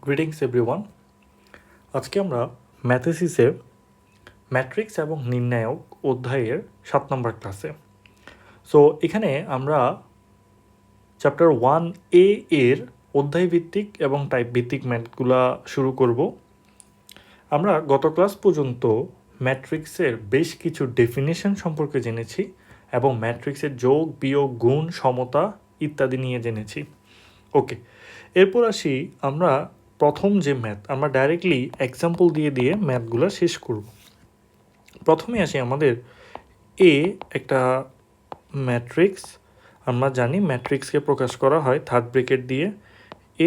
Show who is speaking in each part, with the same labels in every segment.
Speaker 1: Greetings everyone. আজকে আমরা ম্যাথেসিসে matrix এবং নির্ণায়ক অধ্যায়ের 7 নম্বর ক্লাসে। সো এখানে আমরা চ্যাপ্টার 1A এর অধ্যায় ভিত্তিক এবং টাইপ ভিত্তিক ম্যাথগুলা শুরু করব। আমরা গত ক্লাস পর্যন্ত ম্যাট্রিক্সের বেশ কিছু ডেফিনেশন সম্পর্কে জেনেছি এবং ম্যাট্রিক্সের যোগ, বিয়োগ, গুণ, সমতা ইত্যাদি নিয়ে জেনেছি। ওকে, এরপর আসি আমরা প্রথম যে ম্যাথ, আমরা ডাইরেক্টলি এক্সাম্পল দিয়ে দিয়ে ম্যাথগুলো শেষ করব। প্রথমে আসি আমাদের একটা ম্যাট্রিক্স। আমরা জানি ম্যাট্রিক্সকে প্রকাশ করা হয় থার্ড ব্র্যাকেট দিয়ে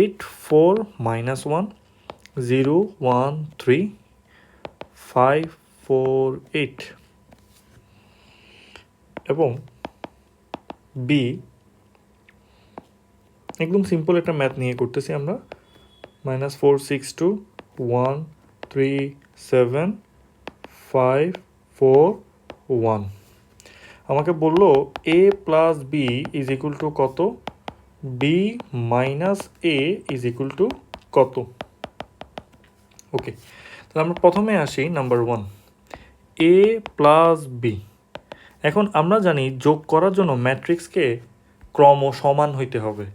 Speaker 1: 8 4 -1 0 1 3 5 4 8 এবং বি একদম সিম্পল একটা ম্যাথ নিয়ে করতেছি আমরা -4 6 2 1 3 7 5 4 1। আমাকে বললো a plus B is equal to কত, B minus A is equal to কত। ওকে, তাহলে আমরা প্রথমে আসি নাম্বার 1, a প্লাস বি। এখন আমরা জানি যোগ করার জন্য ম্যাট্রিক্সকে ক্রম সমান হইতে হবে।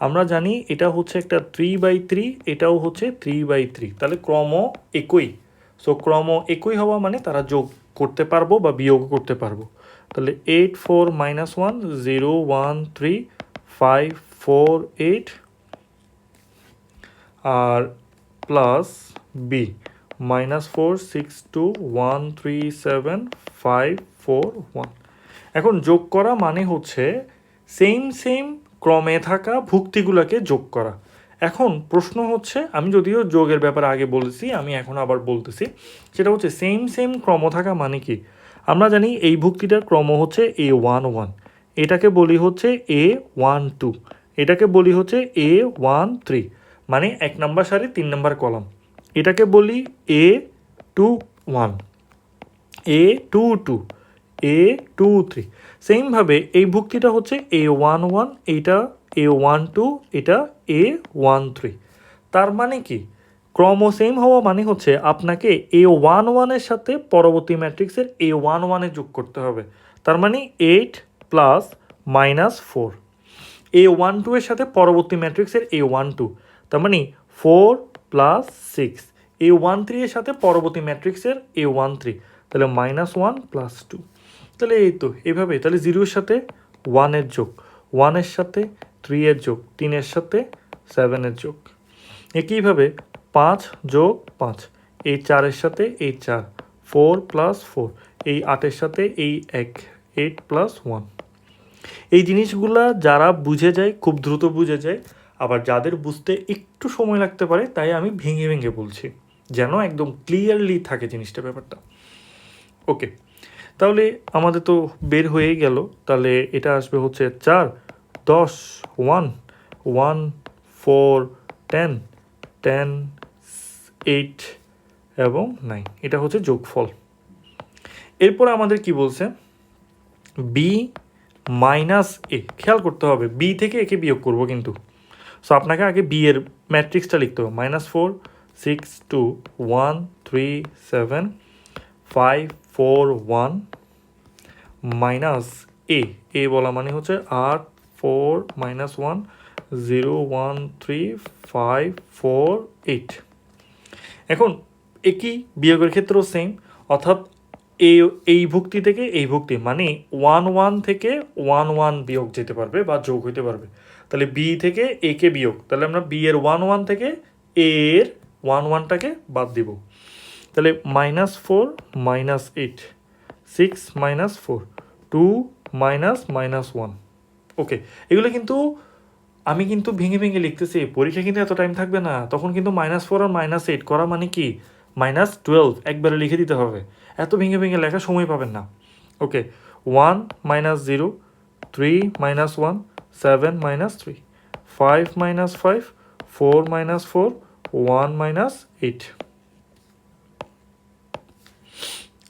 Speaker 1: আমরা জানি এটা হচ্ছে একটা 3/3, এটাও হচ্ছে 3/3, তাহলে ক্রম একই। সো ক্রম একই হওয়া মানে তারা যোগ করতে পারবো বা বিয়োগ করতে পারবো। তাহলে 8 4 -1 0 1 3 5 4 8 আর প্লাস বি -4 6 2 1 3 7 5 4 1। এখন যোগ করা মানে হচ্ছে সেম ক্রমে থাকা ভুক্তিগুলোকে যোগ করা। এখন প্রশ্ন হচ্ছে, আমি যদিও যোগের ব্যাপারে আগে বলেছি, আমি এখন আবার বলতেছি, সেটা হচ্ছে সেম ক্রম থাকা মানে কি। আমরা জানি এই ভুক্তিটার ক্রম হচ্ছে A11, এটাকে বলি হচ্ছে A12, এটাকে বলি হচ্ছে A13, মানে 1 নম্বর সারি 3 নম্বর কলাম। এটাকে বলি A21, A22, A23। সেমভাবে এই ভুক্তিটা হচ্ছে A11, এইটা A12, এটা A13। তার মানে কি, ক্রম সেম হওয়া মানে হচ্ছে আপনাকে A11 সাথে পরবর্তী ম্যাট্রিক্সের A11 যোগ করতে হবে। তার মানে 8 প্লাস -4, A12 এর সাথে পরবর্তী ম্যাট্রিক্সের A12, তার মানে 4 প্লাস 6, A13 এর সাথে পরবর্তী ম্যাট্রিক্সের A13, তাহলে -1 প্লাস 2। তাহলে এই তো এইভাবে, তাহলে 0-এর সাথে 1-এর যোগ, 1-এর সাথে 3-এর যোগ, 3-এর সাথে 7-এর যোগ। একইভাবে 5 যোগ 5, এই 4-এর সাথে এই 4, 4 প্লাস 4, এই 8-এর সাথে এই 1, 8 প্লাস 1। এই জিনিসগুলা যারা বুঝে যায় খুব দ্রুত বুঝে যায়, আবার যাদের বুঝতে একটু সময় লাগতে পারে তাই আমি ভেঙে বলছি, যেন একদম ক্লিয়ারলি থাকে জিনিসটা, ব্যাপারটা। ওকে, তাহলে আমাদের তো বের হয়ে গেল। তাহলে এটা আসবে হচ্ছে 4 10 1 1 4 10 10 8 এবং 9, এটা হচ্ছে যোগফল। এরপর আমাদের কি বলছে, বি মাইনাস এ। খেয়াল করতে হবে বি থেকে একে বিয়োগ করব কিন্তু। সো আপনাকে আগে বি এর ম্যাট্রিক্সটা লিখতে হবে, -4 6 2 1 3 7 5 4 1 মাইনাস এ বলা মানে হচ্ছে 8 4 -1 0 1 3 5 4 8। এখন একই বিয়োগের ক্ষেত্রেও সেম, অর্থাৎ এই ভুক্তি থেকে এই ভুক্তি, মানে 1 থেকে 1 বিয়োগ যেতে পারবে বা যোগ হইতে পারবে। তাহলে বি থেকে এ কে বিয়োগ, তাহলে আমরা বি এর 1 থেকে এ এর 1টাকে বাদ দিব। তাহলে -4 -8 6 -4 2 -1। ওকে, এগুলো কিন্তু আমি কিন্তু ভেঙে লিখতেছি, পরীক্ষা কিন্তু এত টাইম থাকবে না, তখন কিন্তু -4 আর -8 করা মানে কি -12 একবারে লিখে দিতে হবে, এত ভেঙে লেখার সময় পাবেন না। ওকে, 1 -0 3 -1 7 -3 5 -5 4 -4 1 -8।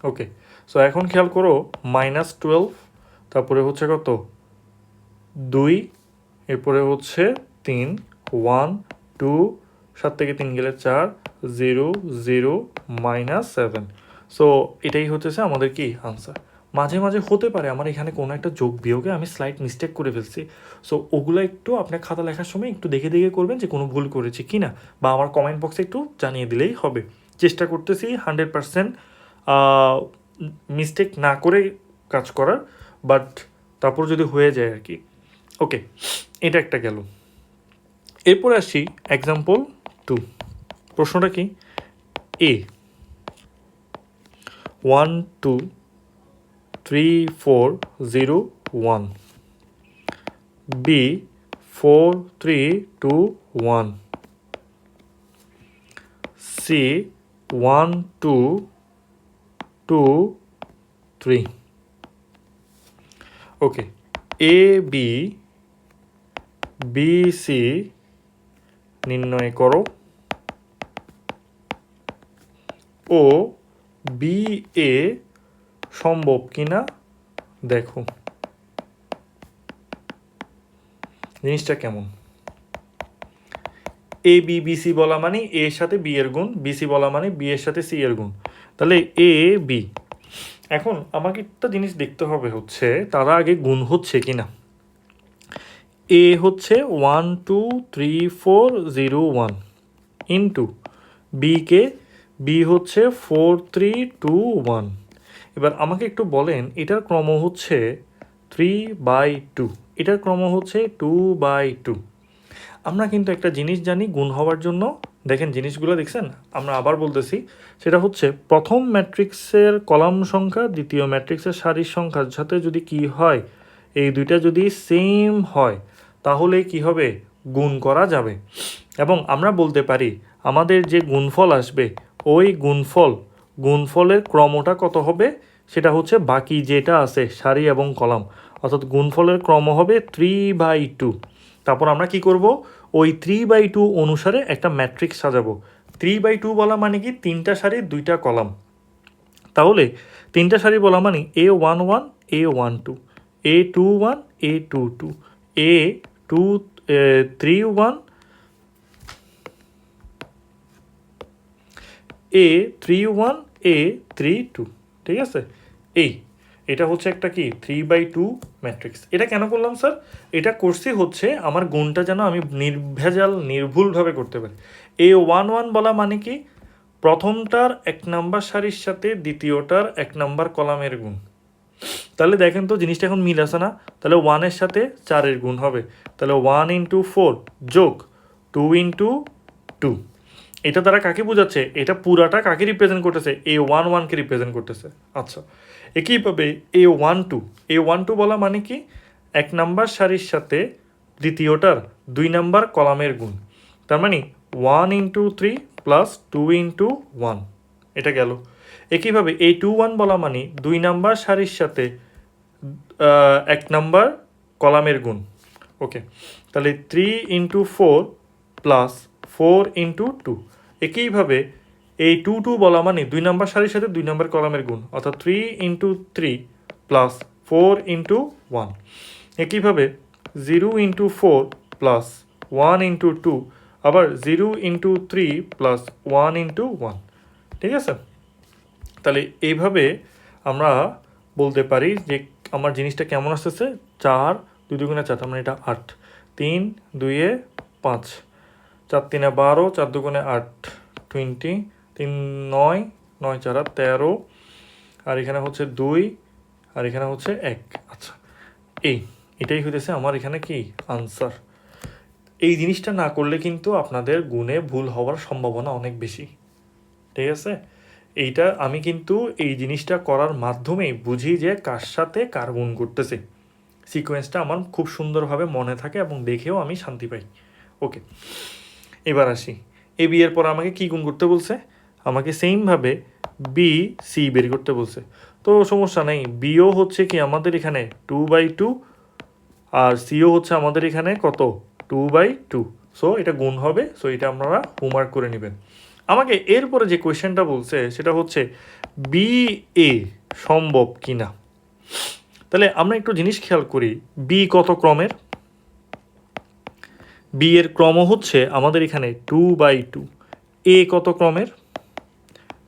Speaker 1: ওকে, সো এখন খেয়াল করো -12, তারপরে হচ্ছে কত 2, এরপরে হচ্ছে 3 1 2 7 থেকে 3 গেলে 4, 0 0 -7। সো এটাই হতেছে আমাদের কি আনসার। মাঝে মাঝে হতে পারে আমার এখানে কোনো একটা যোগ বিয়োগে আমি স্লাইট মিস্টেক করে ফেলছি, সো ওগুলো একটু আপনার খাতা লেখার সময় একটু দেখে দেখে করবেন যে কোনো ভুল করেছি কি না, বা আমার কমেন্ট বক্সে একটু জানিয়ে দিলেই হবে। চেষ্টা করতেছি 100% মিস্টেক না করে কাজ করার, বাট তারপর যদি হয়ে যায় আর কি। ওকে, এটা একটা গেল। এরপরে আসি এক্সাম্পল 2। প্রশ্নটা কি? এ 1 2 3 4 0 1, B 4 3 2 1, C 1 2 2 3। Okay, A B B C নির্ণয় করো ও বি এ সম্ভব কিনা দেখো। জিনিসটা কেমন? এ বি বি সি বলা মানে এ এর সাথে বি এর গুণ, বি সি বলা মানে বি এর সাথে সি এর গুণ, তাহলে এ বি। এখন আমাকে একটা জিনিস দেখতে হবে হচ্ছে তারা আগে গুণ হচ্ছে কিনা। এ হচ্ছে 1 2 3 4 0 1 ইন্টু বিকে, বি হচ্ছে 4 3 2 1। এবার আমাকে একটু বলেন এটার ক্রম হচ্ছে 3/2, এটার ক্রম হচ্ছে 2/2। আমরা কিন্তু একটা জিনিস জানি গুণ হওয়ার জন্য, দেখেন জিনিসগুলো দেখছেন, আমরা আবার বলতেছি, সেটা হচ্ছে প্রথম ম্যাট্রিক্সের কলাম সংখ্যা দ্বিতীয় ম্যাট্রিক্সের সারির সংখ্যার সাথে যদি কি হয়, এই দুইটা যদি সেম হয় তাহলে কি হবে, গুণ করা যাবে। এবং আমরা বলতে পারি আমাদের যে গুণফল আসবে ওই গুণফলের ক্রমটা কত হবে, সেটা হচ্ছে বাকি যেটা আছে সারি এবং কলাম, অর্থাৎ গুণফলের ক্রম হবে 3/2। তারপর আমরা কি করব, ওই 3/2 অনুসারে একটা ম্যাট্রিক্স সাজাবো। 3/2 বলা মানে কি 3টা সারি 2টা কলাম, তাহলে 3টা সারি বলা মানে A11 A12 A21 A22 A31 A31 A32। ঠিক আছে, এটা হচ্ছে একটা কি 3/2 ম্যাট্রিক্স। এটা কেন করলাম স্যার? এটা করছি হচ্ছে আমার গুণটা যেন আমি নির্ভুলভাবে করতে পারি। A11 বলা মানে কি প্রথমটার 1 নাম্বার সারির সাথে দ্বিতীয়টার 1 নাম্বার কলামের গুণ। তাহলে দেখেন তো জিনিসটা এখন মিল আছে না? তাহলে 1-এর সাথে 4-এর গুণ হবে, তাহলে 1 × 4 যোগ 2 × 2। এটা দ্বারা কাকে বোঝাচ্ছে? এটা পুরাটা কাকে রিপ্রেজেন্ট করতেছে? A11কে রিপ্রেজেন্ট করতেছে। আচ্ছা, একইভাবে A12 বলা মানে কি 1 নাম্বার সারির সাথে দ্বিতীয়টার 2 নাম্বার কলামের গুণ, তার মানে 1 × 3 প্লাস 2 × 1। এটা গেল। একইভাবে A21 বলা মানে 2 নাম্বার সারির সাথে 1 নাম্বার কলামের গুণ। ওকে, তাহলে 3 × 4 প্লাস 4 × 2। একইভাবে এই 2 বলা মানে 2 নাম্বার সারির সাথে 2 নাম্বার কলামের গুণ, অর্থাৎ 3 × 3 প্লাস 4 × 1। একইভাবে 0 × 4 প্লাস 1 × 2, আবার 0 × 3 প্লাস 1 × 1। ঠিক আছে, তাহলে এইভাবে আমরা বলতে পারি যে আমার জিনিসটা কেমন আসতেছে। 4 2 2 4, তার মানে এটা 8, 3 2 5, 4 3 12, 4 2 8 20, 3 9 9 4 13, আর এখানে হচ্ছে 2, আর এখানে হচ্ছে 1। আচ্ছা, এটাই হইতেছে আমার এখানে কি আনসার। এই জিনিসটা না করলে কিন্তু আপনাদের গুণে ভুল হওয়ার সম্ভাবনা অনেক বেশি। ঠিক আছে, এইটা আমি কিন্তু এই জিনিসটা করার মাধ্যমেই বুঝি যে কার সাথে কার গুণ করতেছে। সিকোয়েন্সটা আমার খুব সুন্দরভাবে মনে থাকে এবং দেখেও আমি শান্তি পাই। ওকে, এবার আসি এ বি এর পর আমাকে কি গুণ করতে বলছে? আমাকে সেমভাবে বি সি বের করতে বলছে। তো সমস্যা নেই, বিও হচ্ছে কি আমাদের এখানে 2/2 আর সিও হচ্ছে আমাদের এখানে কত 2/2। সো এটা গুণ হবে, সো এটা আপনারা হোমওয়ার্ক করে নেবেন। আমাকে এরপরে যে কোয়েশ্চেনটা বলছে সেটা হচ্ছে বি এ সম্ভব কিনা। তাহলে আমরা একটু জিনিস খেয়াল করি, বি কত ক্রমের? বি এর ক্রম হচ্ছে আমাদের এখানে 2/2, এ কত ক্রমের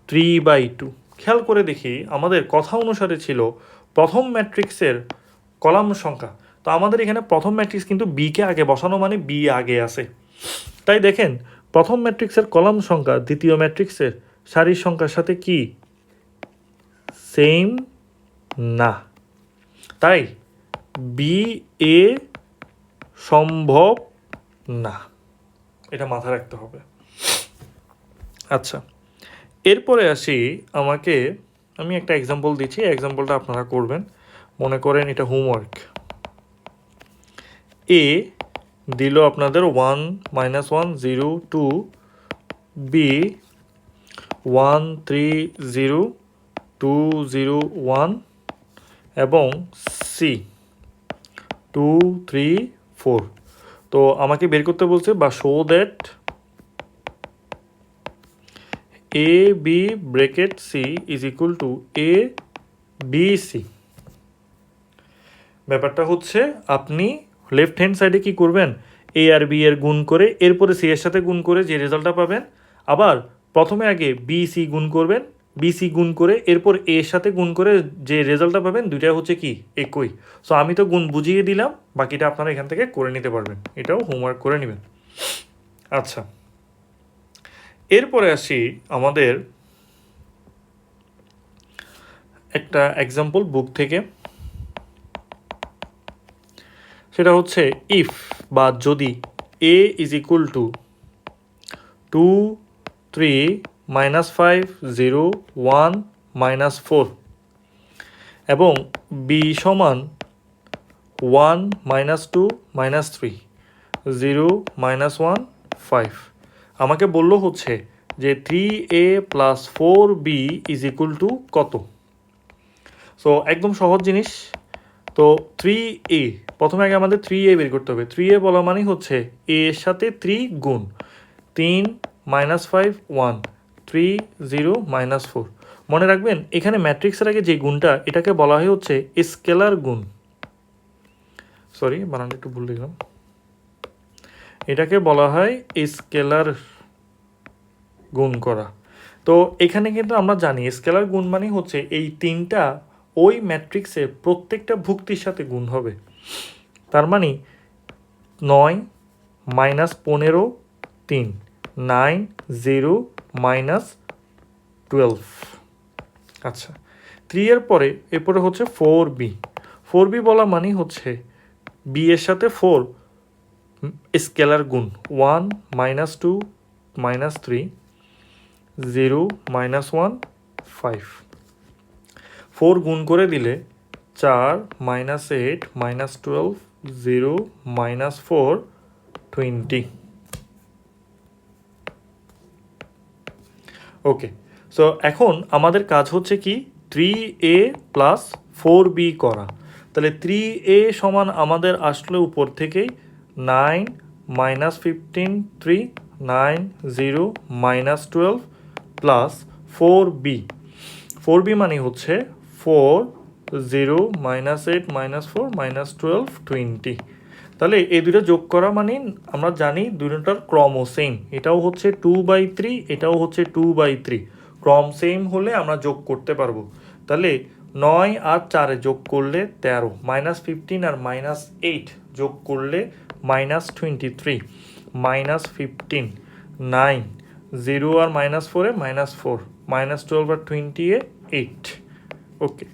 Speaker 1: 3/2। খেয়াল করে দেখি আমাদের কথা অনুসারে ছিল প্রথম ম্যাট্রিক্সের কলাম সংখ্যা, তো আমাদের এখানে প্রথম ম্যাট্রিক্স কিন্তু বিকে আগে বসানো মানে বি আগে আছে, তাই দেখেন প্রথম ম্যাট্রিক্সের কলাম সংখ্যা দ্বিতীয় ম্যাট্রিক্সের সারির সংখ্যার সাথে কি সেম না, তাই বি এ সম্ভব না, এটা মাথায় রাখতে হবে। আচ্ছা, এরপরে আসি আমি একটা এক্সাম্পল দিচ্ছি, এক্সাম্পলটা আপনারা করবেন, মনে করেন এটা হোমওয়ার্ক। এ দিল আপনাদের 1 -1 0 2, বি 1 3 0 2 0 1 এবং সি 2 3 4। তো আমাকে বের করতে বলছে বা show that A B bracket C is equal to A B C. ব্যাপারটা হচ্ছে আপনি লেফট হ্যান্ড সাইডে কি করবেন, এ আর বি এর গুণ করে এরপরে সি এর সাথে গুণ করে যে রেজাল্টটা পাবেন, আবার প্রথমে আগে বি সি গুণ করবেন, বি সি গুণ করে এরপর এর সাথে গুণ করে যে রেজাল্টটা পাবেন দুইটা হচ্ছে কি একই। সো আমি তো গুণ বুঝিয়ে দিলাম, বাকিটা আপনারা এখান থেকে করে নিতে পারবেন, এটাও হোমওয়ার্ক করে নেবেন। আচ্ছা, এরপরে আসি আমাদের একটা এক্সাম্পল বুক থেকে, সেটা হচ্ছে ইফ বা যদি এ ইজ ইকুয়াল টু 2 3 -5 0 1 -4 এবং বি সমান 1 -2 -3 0 -1 5। আমাকে বললো হচ্ছে যে 3a + 4b is equal to কত। সো একদম সহজ জিনিস। তো 3a, প্রথমে আগে আমাদের 3a বের করতে হবে। 3a বলা মানে হচ্ছে a এর সাথে 3 গুণ 3 -5 1 3 0 -4। মনে রাখবেন এখানে ম্যাট্রিক্সের আগে যে গুণটা এটাকে বলা হয় হচ্ছে স্কেলার গুণ, সরি বানানটা একটু ভুল লিখলাম, এটাকে বলা হয় স্কেলার গুণ করা। তো এখানে কিন্তু আমরা জানি স্কেলার গুণ মানে হচ্ছে এই তিনটা ওই ম্যাট্রিক্সের প্রত্যেকটা ভুক্তির সাথে গুণ হবে। তার মানে 9 -15 3 9 0 -12। আচ্ছা, 3 এর পরে এরপরে হচ্ছে 4b। 4b বলা মানে হচ্ছে বি এর সাথে 4 স্কেলার গুণ 1 -2 -3 0 -1 5। 4 গুণ করে দিলে 4 -8 -12 0 -4 20। ওকে, সো এখন আমাদের কাজ হচ্ছে কি 3a + 4b করা। তাহলে 3a সমান আমাদের আসলে উপর থেকেই 9 -15 3 9 0 -12 প্লাস 4b। 4b মানে হচ্ছে 4 0 -8 -4 -12 20। তাহলে এই দুটো যোগ করা মানে আমরা জানি দুটোটার ক্রম সেম, এটাও হচ্ছে 2/3 এটাও হচ্ছে 2/3, ক্রম সেম হলে আমরা যোগ করতে পারবো। তাহলে 9 আর 4 যোগ করলে 13, -15 আর -8 যোগ করলে -23 -15 9 0 আর -4 এ -4 -12 আর 20 এ 8। ওকে,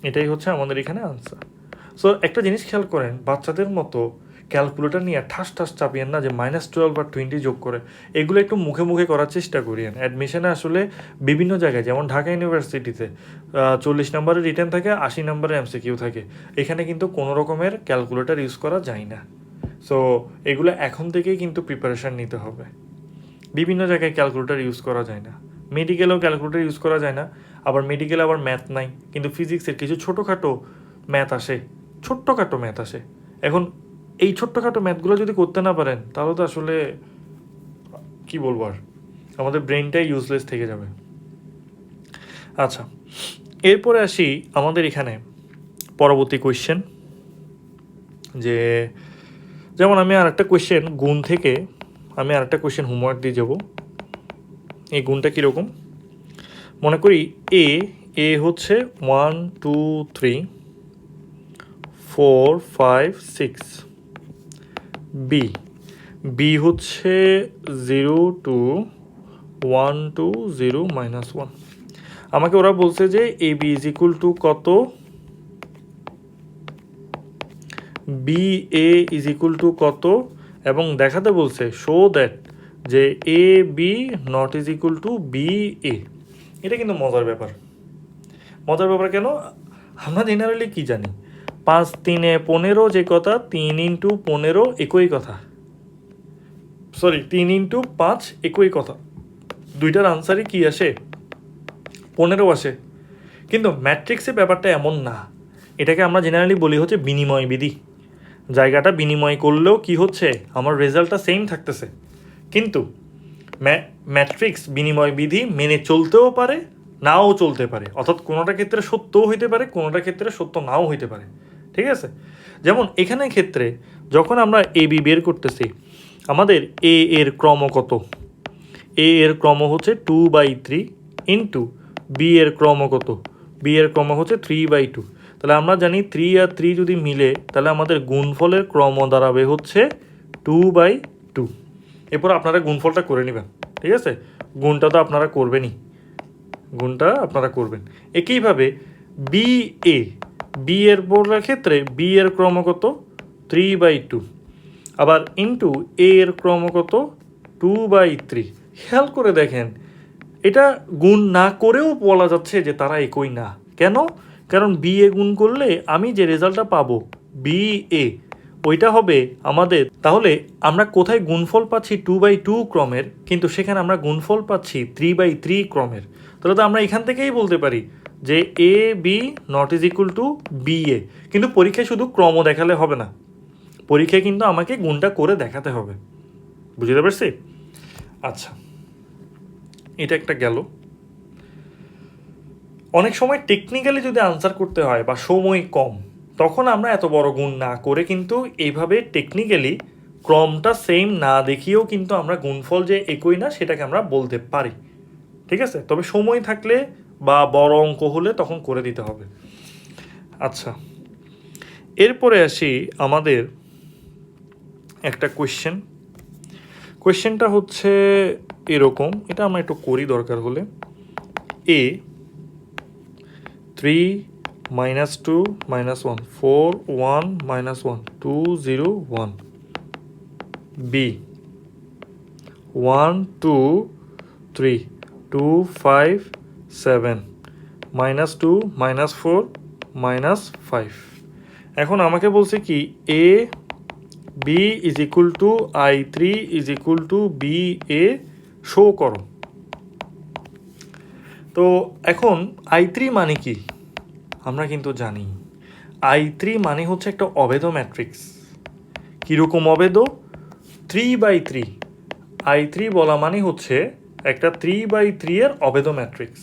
Speaker 1: এটাই হচ্ছে আমাদের এখানে আনসার। সো একটা জিনিস খেয়াল করেন, বাচ্চাদের মতো ক্যালকুলেটর নিয়ে ঠাস ঠাস চাপিয়েন না যে -12 আর 20 যোগ করে, এগুলো একটু মুখে মুখে করার চেষ্টা করিয়েন। অ্যাডমিশনে আসলে বিভিন্ন জায়গায় যেমন ঢাকা ইউনিভার্সিটিতে 40 নম্বরের রিটেন থাকে, 80 নম্বরের এমসিকিউ থাকে, এখানে কিন্তু কোনো রকমের ক্যালকুলেটর ইউজ করা যায় না। সো এগুলো এখন থেকেই কিন্তু প্রিপারেশান নিতে হবে। বিভিন্ন জায়গায় ক্যালকুলেটর ইউজ করা যায় না, মেডিকেলেও ক্যালকুলেটর ইউজ করা যায় না, আবার মেডিকেলে আবার ম্যাথ নাই, কিন্তু ফিজিক্সের কিছু ছোটোখাটো ম্যাথ আসে, ছোট্টখাটো ম্যাথ আসে। এখন এই ছোট্টখাটো ম্যাথগুলো যদি করতে না পারেন তাহলে তো আসলে কি বলবো, আর আমাদের ব্রেনটাই ইউজলেস থেকে যাবে। আচ্ছা, এরপরে আসি আমাদের এখানে পরবর্তী কোয়েশ্চেন, যে যেমন আমি আরেকটা কোয়েশ্চেন গুণ থেকে আমি আরেকটা কোয়েশ্চেন হোমওয়ার্ক দিয়ে যাব। এই গুণটা কীরকম, মনে করি এ হচ্ছে 1 2 3 4 5 6, বি হচ্ছে 0 2 1 2 0 -1। আমাকে ওরা বলছে যে A B is equal to কত, B A is equal to কত, এবং দেখাতে বলছে শো দ্যাট যে A B not is equal to B A. এটা কিন্তু মজার ব্যাপার। মজার ব্যাপার কেন, আমরা জেনারেলি কি জানি 5 3 15 যে কথা, 3 × 15 একই কথা, সরি 3 × 5 একই কথা, দুইটার আনসারই কি আসে 15 আসে। কিন্তু ম্যাট্রিক্সে ব্যাপারটা এমন না, এটাকে আমরা জেনারেলি বলি হচ্ছে বিনিময় বিধি। জায়গাটা বিনিময় করলেও কি হচ্ছে আমার রেজাল্টটা সেম থাকতেছে। কিন্তু ম্যাট্রিক্স বিনিময় বিধি মেনে চলতেও পারে, নাও চলতে পারে, অর্থাৎ কোনোটা ক্ষেত্রে সত্যও হইতে পারে, কোনোটা ক্ষেত্রে সত্য নাও হইতে পারে। ঠিক আছে, যেমন এখানে ক্ষেত্রে যখন আমরা এ বি বের করতেছি, আমাদের এ এর ক্রম কত, এ এর ক্রম হচ্ছে 2/3 ইন্টু বি এর ক্রম কত, বি এর ক্রম হচ্ছে 3/2। তাহলে আমরা জানি 3 আর 3 যদি মিলে তাহলে আমাদের গুণফলের ক্রম দাঁড়াবে হচ্ছে 2/2। এরপর আপনারা গুণফলটা করে নেবেন। ঠিক আছে, গুণটা তো আপনারা করবেনই, গুণটা আপনারা করবেন। একইভাবে বি এ, বি এর পড়ার ক্ষেত্রে বি এর ক্রম কত 3/2, আবার ইন্টু এ এর ক্রম কত 2/3। খেয়াল করে দেখেন, এটা গুণ না করেও বলা যাচ্ছে যে তারা একই না। কেন? কারণ বি এ গুণ করলে আমি যে রেজাল্টটা পাবো বি এ, ওইটা হবে আমাদের, তাহলে আমরা কোথায় গুণফল পাচ্ছি 2/2 ক্রমের, কিন্তু সেখানে আমরা গুণফল পাচ্ছি 3/3 ক্রমের। তাহলে তো আমরা এখান থেকেই বলতে পারি যে A B not is equal to B A. কিন্তু পরীক্ষায় শুধু ক্রম দেখালে হবে না, পরীক্ষায় কিন্তু আমাকে গুণটা করে দেখাতে হবে। বুঝতে পারছি? আচ্ছা, এটা একটা গেল। অনেক সময় টেকনিক্যালি যদি আনসার করতে হয় বা সময় কম, তখন আমরা এত বড় গুণ না করে কিন্তু এইভাবে টেকনিক্যালি ক্রমটা সেম না দেখিয়েও কিন্তু আমরা গুণফল যে একই না সেটাকে আমরা বলতে পারি। ঠিক আছে, তবে সময় থাকলে বা বড় অঙ্ক হলে তখন করে দিতে হবে। আচ্ছা, এরপরে আসি আমাদের একটা কোয়েশ্চেনটা হচ্ছে এরকম, এটা আমরা একটু করি দরকার হলে। এ 3 -2 -1 4 1 -1 2 0 1, বি 1 2 3 2 5 7 -2 -4 -5। এখন আমাকে বলছে কি A B is equal to I3 is equal to B A show করো। তো এখন I3 মানে কি আমরা কিন্তু জানি, I3 মানে হচ্ছে একটা অভেদ ম্যাট্রিক্স। কীরকম অভেদ? 3/3। I3 বলা মানে হচ্ছে একটা 3/3 এর অভেদ ম্যাট্রিক্স।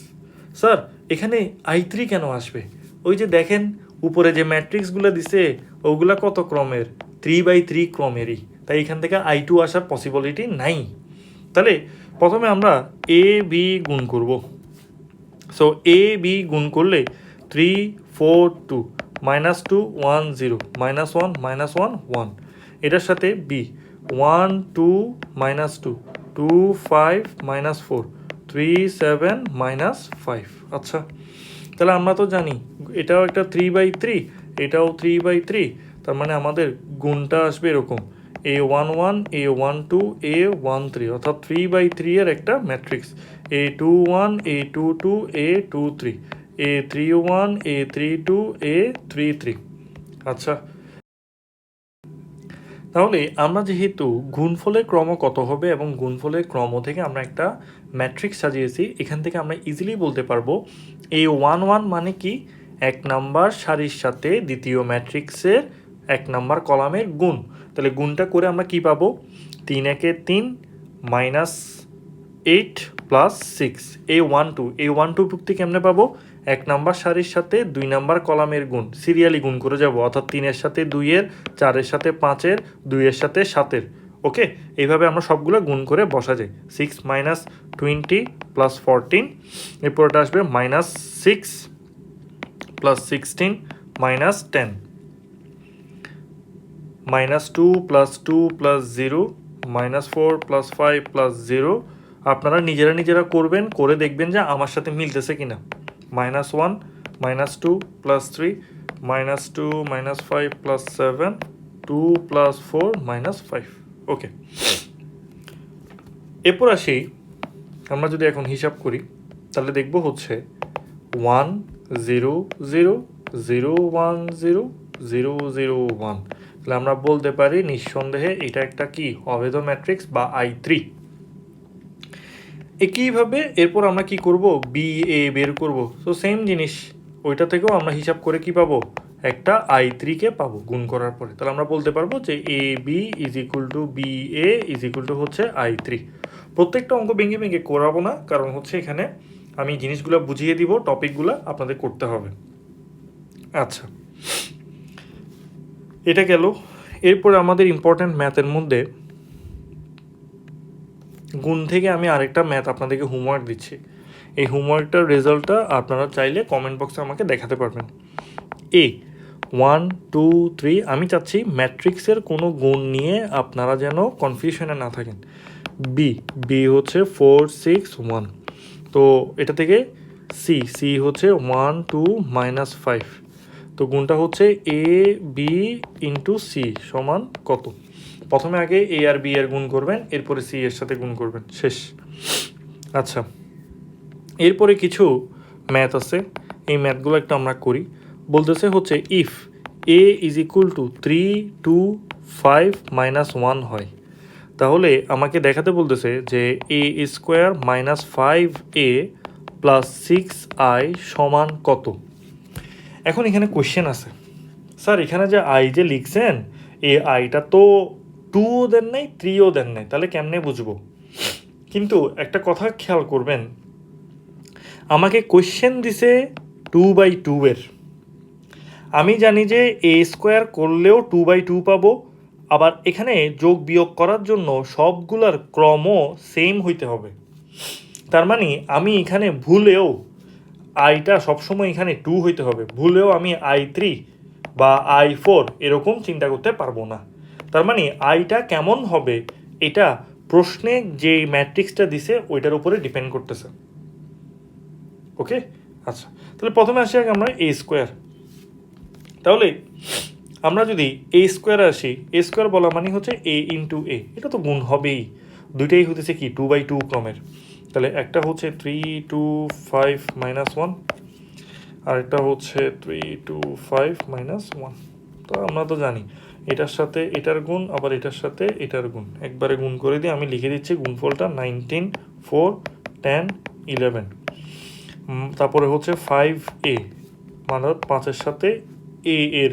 Speaker 1: স্যার এখানে I3 কেন আসবে? ওই যে দেখেন উপরে যে ম্যাট্রিক্সগুলো দিছে ওগুলা কত ক্রমের? 3/3 ক্রমেরই, তাই এখান থেকে I2 আসার পসিবিলিটি নাই। তাহলে প্রথমে আমরা এ বি গুণ করব। সো এ বি গুণ করলে 3 4 2 -2 1 0 -1 -1 1, এটার সাথে বি 1 2 -2 2 5 -4 3 7 -5। আচ্ছা, তাহলে আমরা তো জানি এটাও একটা 3/3, এটাও 3/3, তার মানে আমাদের গুণটা আসবে এরকম A11 A12 A13, অর্থাৎ 3/3 এর একটা matrix. A21 A22 A23 A31 A32 A33। আচ্ছা, তাহলে আমরা যেহেতু গুণফলের ক্রম কত হবে এবং গুণফলের ক্রম থেকে আমরা একটা ম্যাট্রিক্স সাজিয়েছি, এখান থেকে আমরা ইজিলি বলতে পারবো A11 মানে কি, 1 নাম্বার সারির সাথে দ্বিতীয় ম্যাট্রিক্সের 1 নাম্বার কলামের গুণ। তাহলে গুণটা করে আমরা কি পাবো, 3 1 3 -8 + 6 A12 ভুক্তি কেমনে পাবো, এক নাম্বার সারির সাথে 2 নাম্বার কলামের গুণ সিরিয়ালি গুণ করে যাব, অর্থাৎ 3-এর সাথে 2-এর, 4-এর সাথে 5-এর, 2-এর সাথে 7-এর। ওকে, এইভাবে আমরা সবগুলো গুণ করে বসা যায়। 6 মাইনাস 20 প্লাস 14, এরপরটা আসবে minus 6 plus 16 minus 10, minus 2 plus 2 plus 0, minus 4 plus 5 plus 0। আপনারা নিজেরা করবেন, করে দেখবেন যে আমার সাথে মিলতেছে কিনা। Minus 1 minus 2 plus 3 minus 2 minus 5 plus 7 2 plus 4 minus 5। ওকে, এরপর আসি, আমরা যদি এখন হিসাব করি তাহলে দেখব হচ্ছে 1 0 0 0 1 0 0 0 1। তাহলে আমরা বলতে পারি নিঃসন্দেহে এটা একটা কি অভেদ ম্যাট্রিক্স বা I3। একইভাবে এরপর আমরা কি করব, বি এ বের করব। তো সেম জিনিস, ওইটা থেকেও আমরা হিসাব করে কি পাবো, একটা I3-কে পাবো গুণ করার পরে। তাহলে আমরা বলতে পারবো যে A B is equal to B A is equal to হচ্ছে I3। প্রত্যেকটা অঙ্ক ভেঙে করাবো না, কারণ হচ্ছে এখানে আমি জিনিসগুলো বুঝিয়ে দিব, টপিকগুলো আপনাদের করতে হবে। আচ্ছা, এটা গেল। এরপরে আমাদের ইম্পর্ট্যান্ট ম্যাথের মধ্যে গুণ থেকে আমি আরেকটা ম্যাথ আপনাদেরকে হোমওয়ার্ক দিচ্ছি। এই হোমওয়ার্কটার রেজাল্টটা আপনারা চাইলে কমেন্ট বক্সে আমাকে দেখাতে পারবেন। এ 1 2 3, আমি চাচ্ছি ম্যাট্রিক্সের কোনো গুণ নিয়ে আপনারা যেন কনফিউশনে না থাকেন। বি হচ্ছে 4 6 1, তো এটা থেকে সি হচ্ছে 1 2 মাইনাস 5, তো গুণটা হচ্ছে এ বি ইন্টু সি সমান কত। প্রথমে আগে এ আর বি এর গুণ করবেন, এরপরে সি এর সাথে গুণ করবেন, শেষ। আচ্ছা, এরপরে কিছু ম্যাথ আছে, এই ম্যাথগুলো একটা আমরা করি। বলতেছে হচ্ছে if A is equal to 3 2 5 minus 1 হয়, তাহলে আমাকে দেখাতে বলতেছে যে এ square minus 5a plus 6i সমান কত। এখন এখানে কোয়েশ্চেন আছে, স্যার এখানে যে আই যে লিখছেন, এই আইটা তো 2ও দেন নাই 3ও দেন নাই, তাহলে কেমনে বুঝবো? কিন্তু একটা কথা খেয়াল করবেন, আমাকে কোয়েশ্চেন দিছে 2/2 এর। আমি জানি যে এ স্কোয়ার করলেও 2/2 পাবো, আবার এখানে যোগ বিয়োগ করার জন্য সবগুলার ক্রমও সেম হইতে হবে। তার মানে আমি এখানে ভুলেও আইটা সবসময় এখানে 2 হইতে হবে, ভুলেও আমি I3 বা I4 এরকম চিন্তা করতে পারবো না। তার মানে আইটা কেমন হবে এটা প্রশ্নে যে ম্যাট্রিক্সটা দিছে ওইটার উপরে ডিপেন্ড করতেছে। ওকে, আচ্ছা, তাহলে প্রথমে আসি আগে আমরা এ স্কোয়ার। তাহলে আমরা যদি এ স্কোয়ার আসি, এ স্কোয়ার বলা মানে হচ্ছে এ ইন্টু এ, এটা তো গুণ হবেই, দুইটাই হতেছে কি 2/2 ক্রমের। তাহলে একটা হচ্ছে 3 2 5 মাইনাস 1, আর একটা হচ্ছে 3 2 5 মাইনাস 1। তো আমরা তো জানি এটার সাথে এটার গুণ, আবার এটার সাথে এটার গুণ, একবারে গুণ করে দিয়ে আমি লিখে দিচ্ছি গুণফলটা 19 4 10 11। তারপরে হচ্ছে 5a, মানে 5-এর সাথে এ এর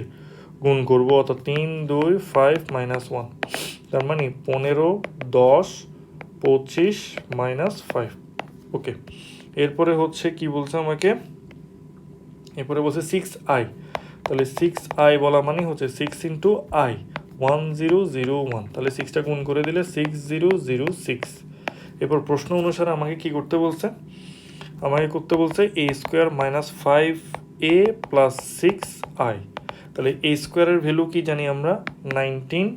Speaker 1: গুণ করবো, অর্থাৎ 3 2 5 মাইনাস 1, তার মানে 15 10 25 মাইনাস 5। ওকে, এরপরে হচ্ছে কি বলছে আমাকে, এরপরে বলছে 6i, তাহলে 6i বলা মানে হচ্ছে 6 ইন্টু আই 1001, তাহলে 6টা গুণ করে দিলে 6006। এরপর প্রশ্ন অনুসারে আমাকে কি করতে বলছে, আমাকে করতে বলছে A square minus 5a plus 6i। তাহলে এ স্কোয়ারের ভ্যালু কি জানি আমরা 19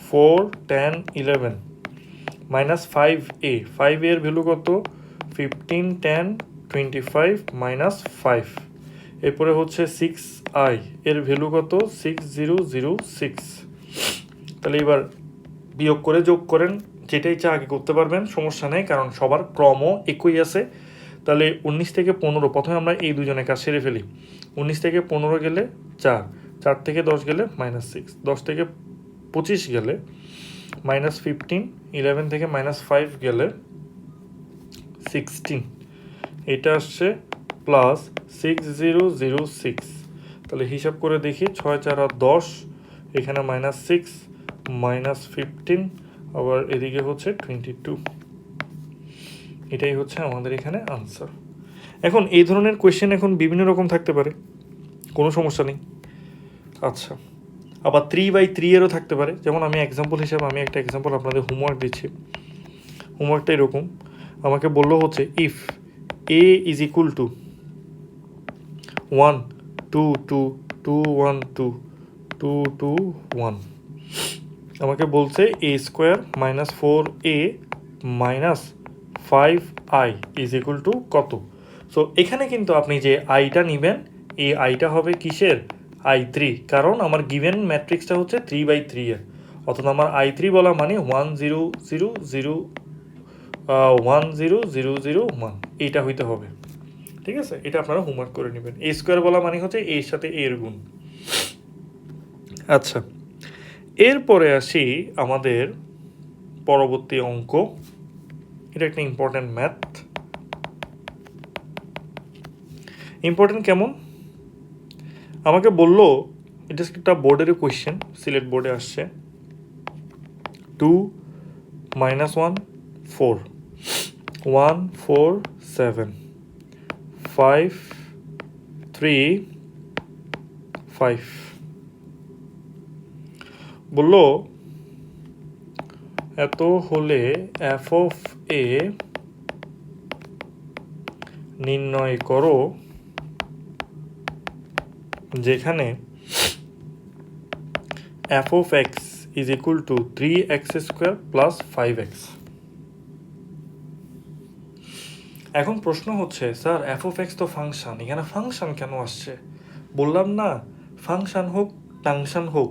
Speaker 1: 4 10 11 মাইনাস 5a, 5a এর ভ্যালু কত 15 10 25 মাইনাস 5। এরপরে হচ্ছে 6i এর ভ্যালু কত 6006। তাহলে এবার বিয়োগ করে যোগ করেন, যেটাই চা আগে করতে পারবেন, সমস্যা নেই, কারণ সবার ক্রমও একই আছে। তাহলে 19 থেকে 15, প্রথমে আমরা এই দুজনের কাজ সেরে ফেলি। 19 থেকে 15 গেলে 4, 4 থেকে 10 গেলে মাইনাস 6, 10 থেকে 25 গেলে মাইনাস 15, 11 থেকে মাইনাস 5 গেলে 16, এটা আসছে প্লাস 6006। তাহলে হিসাব করে দেখি 6 4 আর 10, এখানে মাইনাস 6 মাইনাস 15, আবার এদিকে হচ্ছে 22। এটাই হচ্ছে আমাদের এখানে আনসার। এখন এই ধরনের কোয়েশ্চেন এখন বিভিন্ন রকম থাকতে পারে, কোনো সমস্যা নেই। আচ্ছা, আবার 3/3 এরও থাকতে পারে। যেমন আমি এক্সাম্পল হিসাবে আমি একটা এক্সাম্পল আপনাদের হোমওয়ার্ক দিচ্ছি। হোমওয়ার্কটা এরকম, আমাকে বললো হচ্ছে if A is equal two 1 2 2 2 1 2 2 2 1, আমাকে বলছে A square minus 4a minus 5i is equal to কত। সো এখানে কিন্তু আপনি যে আইটা নেবেন, এই আইটা হবে কিসের, i3, কারণ আমার গিভেন ম্যাট্রিক্সটা হচ্ছে 3/3 এর, অর্থাৎ আমার i3 বলা মানে 1 0 0 0 1 0 0 0 1, এইটা হইতে হবে। ঠিক আছে, এটা আপনারা হোমওয়ার্ক করে নেবেন। এ স্কোয়ার বলা মানে হচ্ছে এর সাথে এর গুণ। আচ্ছা, এরপরে আসি আমাদের পরবর্তী অঙ্ক। এটা একটা ইম্পর্টেন্ট ম্যাথ। ইম্পর্টেন্ট কেমন, আমাকে বললো, এটা একটা বোর্ডের কোয়েশ্চেন, সিলেট বোর্ডে আসছে, 2 -1 4 1 4 7 5 3 5, বললো এত হলে এফ অফ এ নির্ণয় করো যেখানে F of x is equal two 3x² plus 5x। এখন প্রশ্ন হচ্ছে স্যার এফ অফ এক্স তো ফাংশন, এখানে ফাংশন কেন আসছে? বললাম না, ফাংশন হোক টাংশন হোক,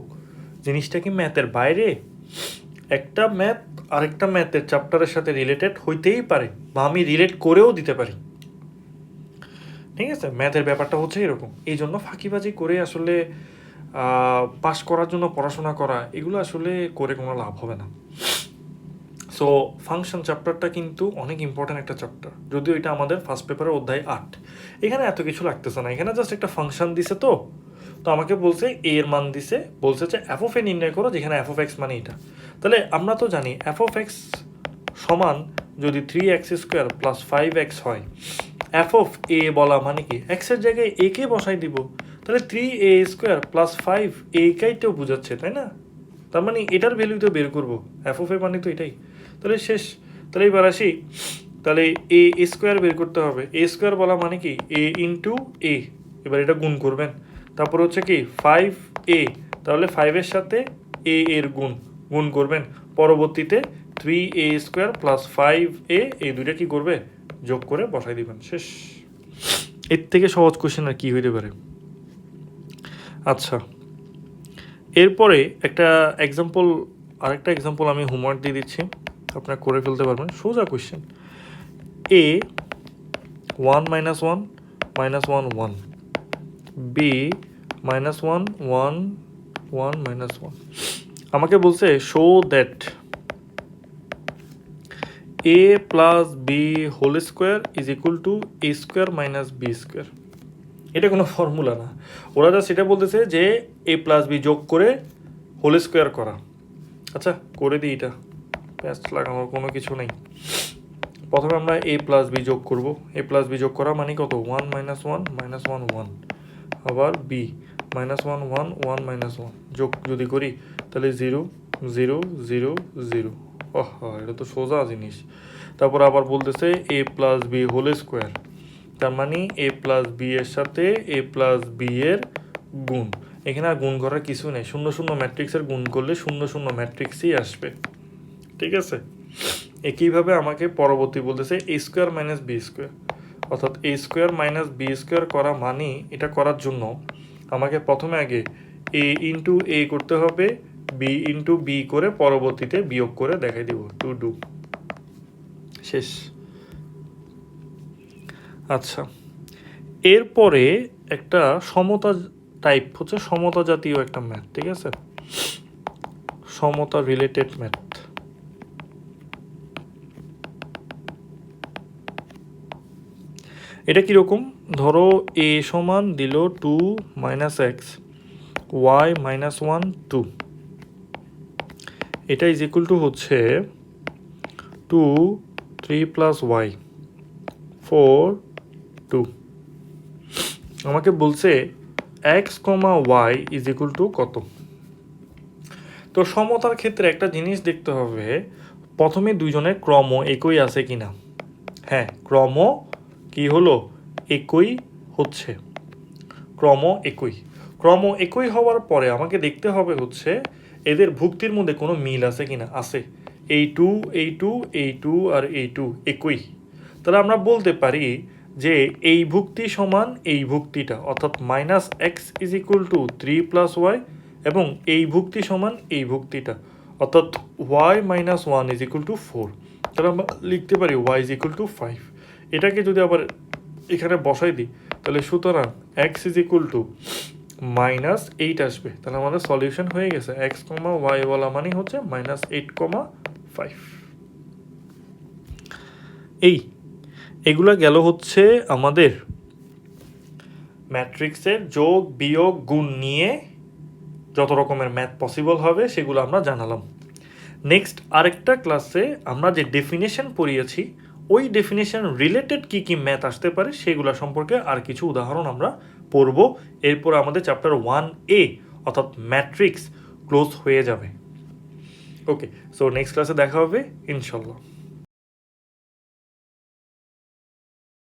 Speaker 1: জিনিসটা কি ম্যাথের বাইরে? একটা ম্যাথ আরেকটা ম্যাথের চ্যাপ্টারের সাথে রিলেটেড হইতেই পারে, বা আমি রিলেট করেও দিতে পারি। ঠিক আছে, ম্যাথের ব্যাপারটা হচ্ছে এরকম। এই জন্য ফাঁকিবাজি করে আসলে পাস করার জন্য পড়াশোনা করা, এগুলো আসলে করে কোনো লাভ হবে না। সো ফাংশন চ্যাপ্টারটা কিন্তু অনেক ইম্পর্ট্যান্ট একটা চ্যাপ্টার, যদিও এটা আমাদের ফার্স্ট পেপারের অধ্যায় 8। এখানে এত কিছু লাগতেছে না, এখানে জাস্ট একটা ফাংশন দিছে, তো আমাকে বলছে এ এর মান দিছে, বলছে যে এফ অফ এ নির্ণয় করো যেখানে এফ অফ এক্স মানে এটা। তাহলে আমরা তো জানি এফ অফ এক্স সমান যদি 3x² প্লাস 5x হয়, এফ অফ এ বলা মানে কি এক্সের জায়গায় এ কে বসাই দিব, তাহলে 3a² প্লাস 5 এইটাও বোঝাচ্ছে, তাই না? তার মানে এটার ভ্যালু তো বের করবো, এফ অফ এ মানে তো এটাই। তাহলে শেষ। তাহলে এবার আসি, তাহলে এ স্কোয়ার বের করতে হবে। এ স্কোয়ার বলা মানে কি এ ইন্টু এ, এবার এটা গুণ করবেন। তারপর হচ্ছে কি 5a, তাহলে 5-এর সাথে এ এর গুণ করবেন। পরবর্তীতে 3a² প্লাস 5a, এই দুইটা কি করবে, যোগ করে বসাই দিবেন, শেষ। এর থেকে সহজ কোশ্চেন আর কি হইতে পারে? আচ্ছা, এরপরে একটা এক্সাম্পল, আরেকটা এক্সাম্পল আমি হোমওয়ার্ক দিয়ে দিচ্ছি, আপনারা করে ফেলতে পারবেন, সোজা কোশ্চেন। এ 1 - 1 -1 1, বি -1 1 1 -1। আমাকে বলছে show that A plus B whole square is equal to A square minus B square. এটা কোনো ফর্মুলা না, ওরা যা সেটা বলতেছে যে এ প্লাস বি যোগ করে হোল স্কোয়ার করা। আচ্ছা, করে দিই, এটা প্যাচ লাগানোর কোনো কিছু নেই। প্রথমে আমরা এ প্লাস বি যোগ করব। এ প্লাস বি যোগ করা মানে কত, 1 - 1 -1 1, আবার বি -1 1 1 -1 যোগ যদি করি তাহলে 0 0 0 0। এটা তো সোজা জিনিস। তারপর আবার বলতেছে এ প্লাস বি হোল স্কোয়ার, তার মানে এ প্লাস বি এর সাথে এ প্লাস বি এর গুণ। এখানে আর গুণ করার কিছু নেই, শূন্য শূন্য ম্যাট্রিক্সের গুণ করলে শূন্য শূন্য ম্যাট্রিক্সই আসবে। ঠিক আছে, একইভাবে আমাকে পরবর্তী বলতেছে এ স্কোয়ার মাইনাস বি স্কোয়ার, অর্থাৎ এ স্কোয়ার মাইনাস বি স্কোয়ার করা মানে এটা করার জন্য আমাকে প্রথমে আগে এ ইন্টু এ করতে হবে, বি ইন্টু বি করে পরবর্তীতে বিয়োগ করে দেখাই দিব, টু ডু, শেষ। আচ্ছা, এরপরে একটা সমতা টাইপ হচ্ছে সমতা জাতীয় একটা ম্যাথ। ঠিক আছে, সমতা রিলেটেড ম্যাথ। এটা কীরকম, ধরো এ সমান দিল 2 - x, y -1 2, এটা ইজ ইকুয়াল টু হচ্ছে 2 3 + y। 4 2 আমাকে বলছে X comma Y is equal to কত। তো সমতার ক্ষেত্রে একটা জিনিস দেখতে হবে, প্রথমে দুইজনের ক্রম একই আছে কিনা। হ্যাঁ, ক্রম কি হলো, একই হচ্ছে, ক্রম একই। ক্রম একই হওয়ার পরে আমাকে দেখতে হবে হচ্ছে এদের ভুক্তির মধ্যে কোনো মিল আছে কিনা। আছে, এই টু এই টু এই টু আর এই টু একই। তাহলে আমরা বলতে পারি যে এই ভুক্তি সমান এই ভুক্তিটা, অর্থাৎ minus X is equal to 3 plus Y, এবং এই ভুক্তি সমান এই ভুক্তিটা, অর্থাৎ Y minus 1 is equal to 4। তাহলে আমরা লিখতে পারি ওয়াই ইজ ইকুয়াল টু 5। এটাকে যদি আবার এখানে বসাই দিই, তাহলে সুতরাং x is equal two minus 8 আসবে। তাহলে আমাদের সলিউশন হয়ে গেছে, এক্স কমা ওয়াই বলা মানে হচ্ছে মাইনাস 8,5। এগুলা গেল হচ্ছে আমাদের ম্যাট্রিক্সের যোগ বিয়োগ গুণ নিয়ে যত রকমের ম্যাথ পসিবল হবে সেগুলো আমরা জানালাম। নেক্সট আরেকটা ক্লাসে আমরা যে ডেফিনেশন পড়িয়েছি ওই ডেফিনেশন রিলেটেড কি কি ম্যাথ আসতে পারে সেগুলো সম্পর্কে আর কিছু উদাহরণ আমরা পড়ব। এরপর আমাদের চ্যাপ্টার 1A অর্থাৎ ম্যাট্রিক্স ক্লোজ হয়ে যাবে। ওকে, সো নেক্সট ক্লাসে দেখা হবে ইনশাল্লাহ।